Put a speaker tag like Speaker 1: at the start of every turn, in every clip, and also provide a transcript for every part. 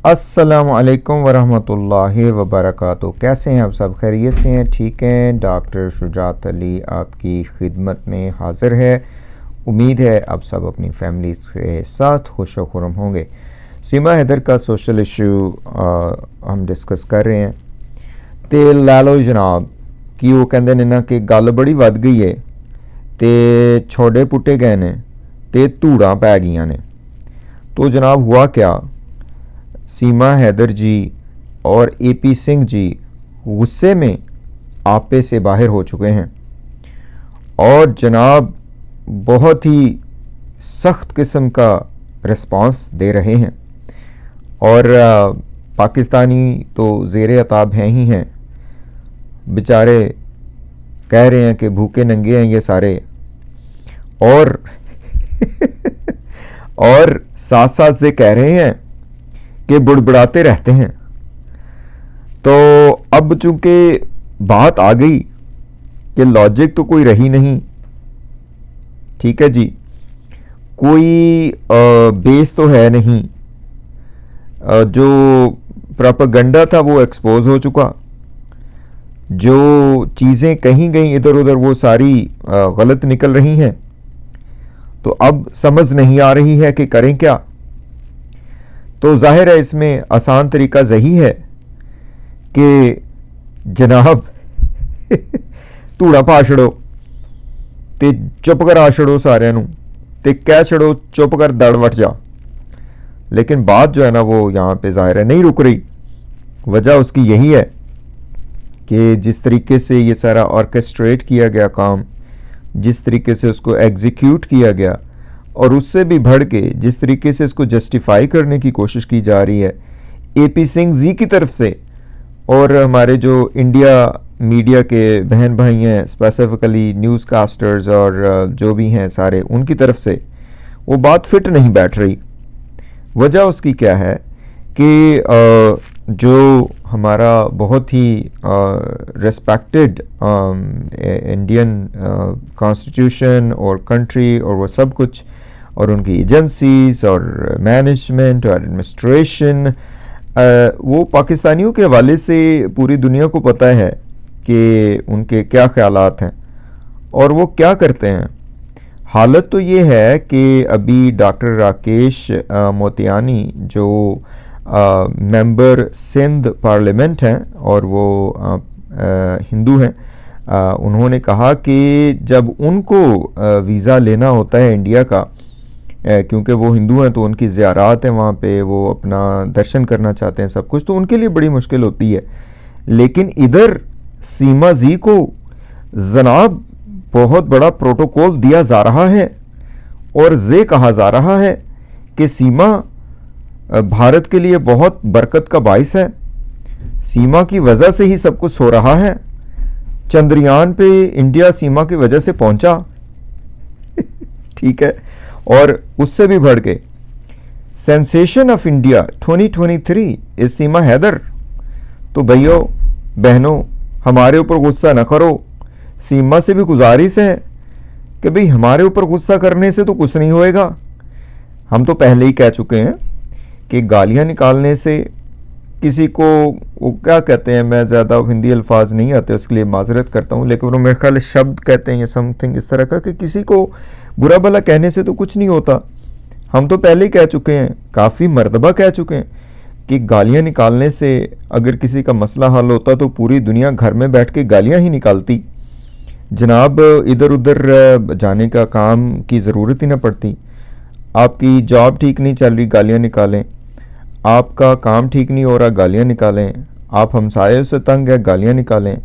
Speaker 1: अस्सलामु अलैकुम वरहमतुल्लाहि वबरकातुहू। कैसे हैं आप सब? खैरियत से हैं? ठीक हैं। डॉक्टर शुजात अली आपकी खिदमत में हाज़िर है। उम्मीद है आप सब अपनी फैमिली के साथ खुश व खुर्रम होंगे। सीमा हैदर का सोशल इशू हम डिस्कस कर रहे हैं। तो लै लो जनाब कि वो कहते ने ना कि गल बड़ी वध गई है तो छोड़े पुट्टे गए ने तो धूड़ां पै गई ने। तो जनाब हुआ क्या, सीमा हैदर जी और एपी सिंह जी गुस्से में आपे से बाहर हो चुके हैं और जनाब बहुत ही सख्त किस्म का रिस्पांस दे रहे हैं। और पाकिस्तानी तो ज़ेरे अताब हैं ही हैं, बेचारे कह रहे हैं कि भूखे नंगे हैं ये सारे और और साथ साथ से कह रहे हैं कि बुड़बुड़ाते रहते हैं। तो अब चूंकि बात आ गई कि लॉजिक तो कोई रही नहीं, ठीक है जी, कोई बेस तो है नहीं, जो प्रोपेगेंडा था वो एक्सपोज हो चुका, जो चीज़ें कहीं गई इधर उधर वो सारी गलत निकल रही हैं। तो अब समझ नहीं आ रही है कि करें क्या। तो जाहिर है इसमें आसान तरीका यही है कि जनाब धूड़ा पा छड़ो ते चुप करा छड़ो सारिਆਂ ਨੂੰ ते कह छड़ो चुप कर दड़ वट जा। लेकिन बात जो है ना वो यहाँ पे जाहिर है नहीं रुक रही। वजह उसकी यही है कि जिस तरीके से ये सारा ऑर्केस्ट्रेट किया गया काम, जिस तरीके से उसको एग्जीक्यूट किया गया और उससे भी बढ़ के जिस तरीके से इसको जस्टिफाई करने की कोशिश की जा रही है एपी सिंह जी की तरफ से और हमारे जो इंडिया मीडिया के बहन भाई हैं, स्पेसिफिकली न्यूज़ कास्टर्स और जो भी हैं सारे, उनकी तरफ से वो बात फिट नहीं बैठ रही। वजह उसकी क्या है कि जो हमारा बहुत ही रिस्पेक्टेड इंडियन कॉन्स्टिट्यूशन और कंट्री और वो सब कुछ और उनकी एजेंसीज और मैनेजमेंट और एडमिनिस्ट्रेशन, वो पाकिस्तानियों के हवाले से पूरी दुनिया को पता है कि उनके क्या ख्यालात हैं और वो क्या करते हैं। हालत तो ये है कि अभी डॉक्टर राकेश मोतियानी जो मेंबर सिंध पार्लियामेंट हैं और वो हिंदू हैं, उन्होंने कहा कि जब उनको वीज़ा लेना होता है इंडिया का, क्योंकि वो हिंदू हैं तो उनकी ज़ियारात है वहाँ पे, वो अपना दर्शन करना चाहते हैं सब कुछ, तो उनके लिए बड़ी मुश्किल होती है। लेकिन इधर सीमा जी को जनाब बहुत बड़ा प्रोटोकॉल दिया जा रहा है और ये कहा जा रहा है कि सीमा भारत के लिए बहुत बरकत का बाइस है, सीमा की वजह से ही सब कुछ हो रहा है। चंद्रयान पे इंडिया सीमा की वजह से पहुंचा ठीक है। और उससे भी बढ़ के सेंसेशन ऑफ इंडिया 2023 इज सीमा हैदर। तो भाइयों बहनों, हमारे ऊपर गुस्सा न करो। सीमा से भी गुजारिश है कि भाई हमारे ऊपर गुस्सा करने से तो कुछ नहीं होएगा। हम तो पहले ही कह चुके हैं कि गालियां निकालने से किसी को, वो क्या कहते हैं, मैं ज़्यादा हिंदी अल्फाज नहीं आते उसके लिए माजरत करता हूँ, लेकिन वो मेरे ख्याल शब्द कहते हैं या समथिंग इस तरह का, कि किसी को बुरा भला कहने से तो कुछ नहीं होता। हम तो पहले ही कह चुके हैं, काफ़ी मरतबा कह चुके हैं कि गालियाँ निकालने से अगर किसी का मसला हल होता तो पूरी दुनिया घर में बैठ के गालियाँ ही निकालती। जनाब इधर उधर जाने का काम की ज़रूरत ही ना पड़ती। आपकी जॉब ठीक नहीं चल रही, गालियाँ निकालें। आपका काम ठीक नहीं हो रहा, गालियाँ निकालें। आप हमसाये से तंग है, गालियाँ निकालें।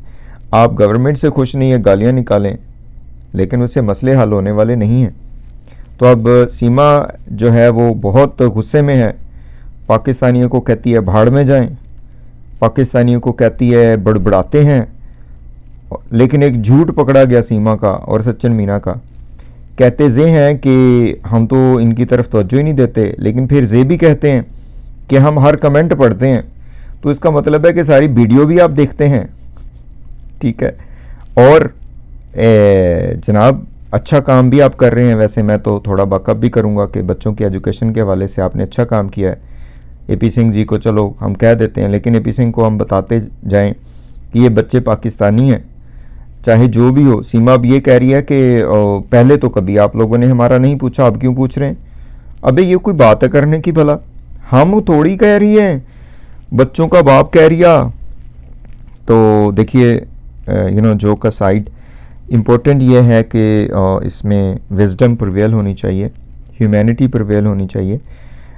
Speaker 1: आप गवर्नमेंट से खुश नहीं है, गालियाँ निकालें। लेकिन उससे मसले हल होने वाले नहीं हैं। तो अब सीमा जो है वो बहुत गुस्से में है, पाकिस्तानियों को कहती है भाड़ में जाएं, पाकिस्तानियों को कहती है बड़बड़ाते हैं। लेकिन एक झूठ पकड़ा गया सीमा का और सचिन मीना का। कहते ये हैं कि हम तो इनकी तरफ तवज्जो ही नहीं देते, लेकिन फिर ये भी कहते हैं कि हम हर कमेंट पढ़ते हैं। तो इसका मतलब है कि सारी वीडियो भी आप देखते हैं, ठीक है। और जनाब अच्छा काम भी आप कर रहे हैं। वैसे मैं तो थोड़ा बकअप भी करूंगा कि बच्चों की एजुकेशन के हवाले से आपने अच्छा काम किया है, एपी सिंह जी को चलो हम कह देते हैं, लेकिन एपी सिंह को हम बताते जाएं कि ये बच्चे पाकिस्तानी हैं, चाहे जो भी हो। सीमा अब ये कह रही है कि पहले तो कभी आप लोगों ने हमारा नहीं पूछा, अब क्यों पूछ रहे हैं? अबे ये कोई बात है करने की भला? हम थोड़ी कह रही हैं, बच्चों का बाप कह रिया। तो देखिए जोक असाइड, इम्पोर्टेंट ये है कि इसमें विजडम प्रिवेल होनी चाहिए, ह्यूमैनिटी प्रिवेल होनी चाहिए।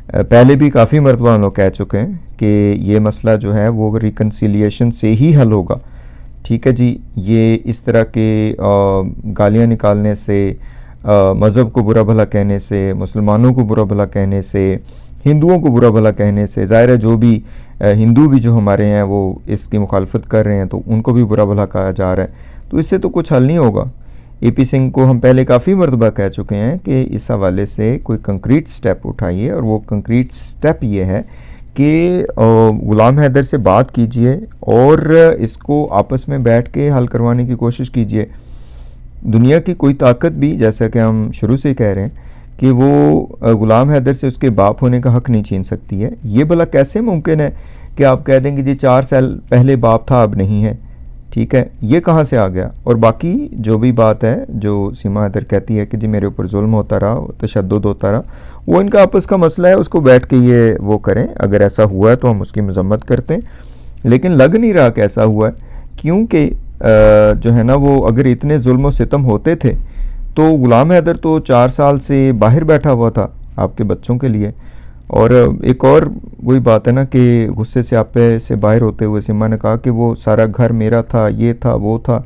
Speaker 1: पहले भी काफ़ी मरतबा हम लोग कह चुके हैं कि ये मसला जो है वो रिकन्सिलिएशन से ही हल होगा। ठीक है जी, ये इस तरह के गालियाँ निकालने से, मज़हब को बुरा भला कहने से, मुसलमानों को बुरा भला कहने से, हिंदुओं को बुरा भला कहने से, ज़ाहिर है जो भी हिंदू भी जो हमारे हैं वो इसकी मुखालफत कर रहे हैं तो उनको भी बुरा भला कहा जा रहा है, तो इससे तो कुछ हल नहीं होगा। एपी सिंह को हम पहले काफ़ी मरतबा कह चुके हैं कि इस हवाले से कोई कंक्रीट स्टेप उठाइए, और वो कंक्रीट स्टेप ये है कि गुलाम हैदर से बात कीजिए और इसको आपस में बैठ के हल करवाने की कोशिश कीजिए। दुनिया की कोई ताकत भी, जैसा कि हम शुरू से कह रहे हैं, कि वो गुलाम हैदर से उसके बाप होने का हक़ नहीं छीन सकती है। ये भला कैसे मुमकिन है कि आप कह देंगे जी 4 साल पहले बाप था अब नहीं है? ठीक है, ये कहाँ से आ गया? और बाकी जो भी बात है, जो सीमा हैदर कहती है कि जी मेरे ऊपर जुल्म होता रहा, तशद्दुद होता रहा, वो इनका आपस का मसला है, उसको बैठ के ये वो करें। अगर ऐसा हुआ है तो हम उसकी मजम्मत करते हैं, लेकिन लग नहीं रहा कि ऐसा हुआ है, क्योंकि जो है ना वो अगर इतने जुल्म और सितम होते थे तो गुलाम हैदर तो 4 साल से बाहर बैठा हुआ था आपके बच्चों के लिए। और एक और वही बात है ना कि गुस्से से आपे से बाहर होते हुए सीमा ने कहा कि वो सारा घर मेरा था, ये था, वो था।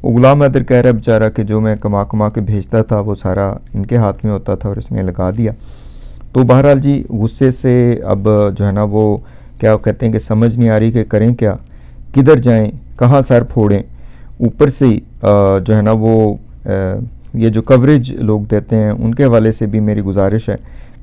Speaker 1: वो गुलाम हैदर कह रहा है बेचारा कि जो मैं कमा कमा के भेजता था वो सारा इनके हाथ में होता था और इसने लगा दिया। तो बहरहाल जी, गुस्से से अब जो है ना वो क्या कहते हैं कि समझ नहीं आ रही कि करें क्या, किधर जाएं, कहाँ सर फोड़ें। ऊपर से जो है ना वो ये जो कवरेज लोग देते हैं उनके हवाले से भी मेरी गुजारिश है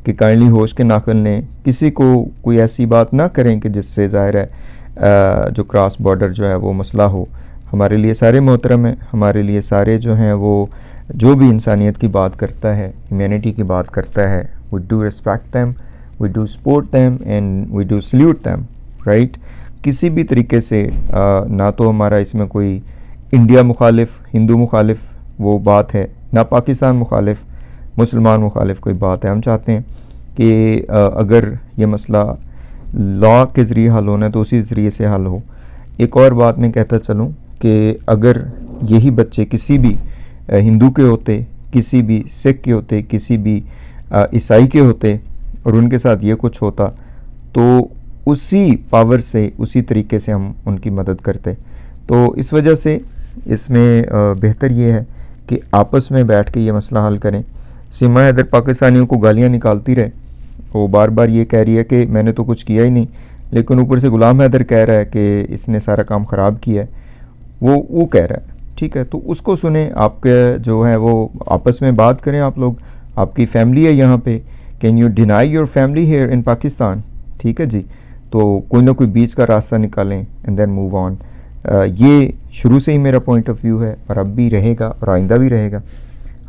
Speaker 1: कि काइंडली होश के नाखिल लें, किसी को कोई ऐसी बात ना करें कि जिससे ज़ाहिर है जो क्रॉस बॉर्डर जो है वो मसला हो। हमारे लिए सारे मोहतरम हैं, हमारे लिए सारे जो हैं वो जो भी इंसानियत की बात करता है, ह्यूमैनिटी की बात करता है, we do respect them, we do support them and we do salute them, right. किसी भी तरीके से ना तो हमारा इसमें कोई इंडिया मुखालिफ, हिंदू मुखालिफ वो बात है, ना पाकिस्तान मुखालिफ, मुसलमान मुखालिफ कोई बात है। हम चाहते हैं कि अगर ये मसला लॉ के ज़रिए हल होना है तो उसी ज़रिए से हल हो। एक और बात मैं कहता चलूँ कि अगर यही बच्चे किसी भी हिंदू के होते, किसी भी सिख के होते, किसी भी ईसाई के होते और उनके साथ ये कुछ होता तो उसी पावर से, उसी तरीके से हम उनकी मदद करते। तो इस वजह से इसमें बेहतर ये है कि आपस में बैठ के ये मसला हल करें। सीमा हैदर पाकिस्तानियों को गालियाँ निकालती रहे, वो बार बार ये कह रही है कि मैंने तो कुछ किया ही नहीं, लेकिन ऊपर से गुलाम हैदर कह रहा है कि इसने सारा काम ख़राब किया है, वो कह रहा है। ठीक है, तो उसको सुने, आपके जो है वो आपस में बात करें आप लोग, आपकी फैमिली है यहाँ पे, can you deny your family here in Pakistan? ठीक है जी, तो कोई ना कोई बीच का रास्ता निकालें एंड देन मूव ऑन। ये शुरू से ही मेरा पॉइंट ऑफ व्यू है और अब भी रहेगा और आइंदा भी रहेगा।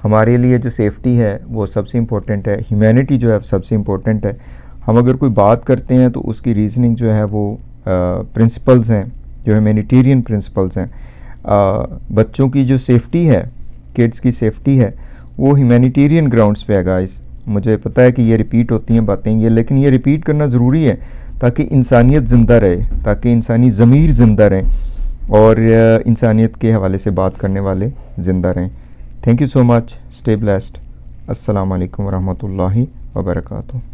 Speaker 1: हमारे लिए जो सेफ्टी है वो सबसे इम्पोर्टेंट है, ह्यूमैनिटी जो है सबसे इम्पोर्टेंट है। हम अगर कोई बात करते हैं तो उसकी रीज़निंग जो है वो प्रिंसिपल्स हैं, जो ह्यूमैनिटेरियन प्रिंसिपल्स हैं। बच्चों की जो सेफ्टी है, किड्स की सेफ्टी है, वो ह्यूमैनिटेरियन ग्राउंड्स पे है गाइस। मुझे पता है कि ये रिपीट होती हैं बातें ये, लेकिन ये रिपीट करना ज़रूरी है ताकि इंसानियत ज़िंदा रहे, ताकि इंसानी ज़मीर ज़िंदा रहें और इंसानियत के हवाले से बात करने वाले ज़िंदा रहें। Thank you so much, stay blessed. अस्सलाम वालेकुम रहमतुल्लाहि व बरकातुहू।